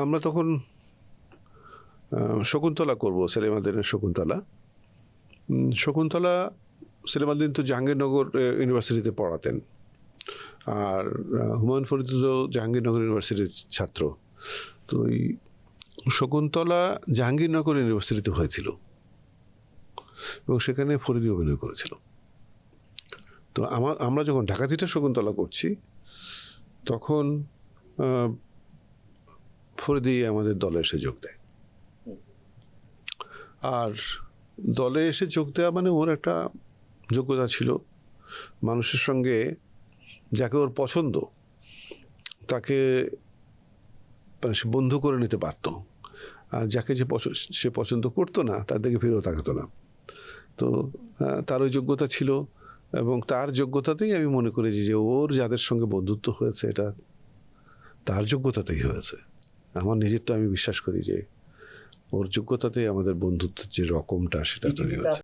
আমরা তখন শকুন্তলা করব, সেলিম আল দীনের শকুন্তলা। শকুন্তলা সেলিম আল দীন তো জাহাঙ্গীরনগর ইউনিভার্সিটিতে পড়াতেন, আর হুমায়ুন ফরিদ তো জাহাঙ্গীরনগর ইউনিভার্সিটির ছাত্র। তো এই শকুন্তলা জাহাঙ্গীরনগর ইউনিভার্সিটিতে হয়েছিল এবং সেখানে ফরিদি অভিনয় করেছিল। তো আমরা যখন ঢাকা থিয়েটার শকুন্তলা করছি তখন ফরিদি আমাদের দলে এসে যোগ দেয়। আর দলে এসে যোগ দেওয়া মানে ওর একটা যোগ্যতা ছিল, মানুষের সঙ্গে যাকে ওর পছন্দ তাকে মানে সে বন্ধু করে নিতে পারত, আর যাকে সে পছন্দ করতো না তার দিকে ফিরেও তাকাতো না। তো তার ওই যোগ্যতা ছিল, এবং তার যোগ্যতাতেই আমি মনে করি যে ওর যাদের সঙ্গে বন্ধুত্ব হয়েছে এটা তার যোগ্যতাতেই হয়েছে। আমার নিজের তো আমি বিশ্বাস করি যে ওর যোগ্যতাতেই আমাদের বন্ধুত্বের যে রকমটা সেটা তৈরি হয়েছে।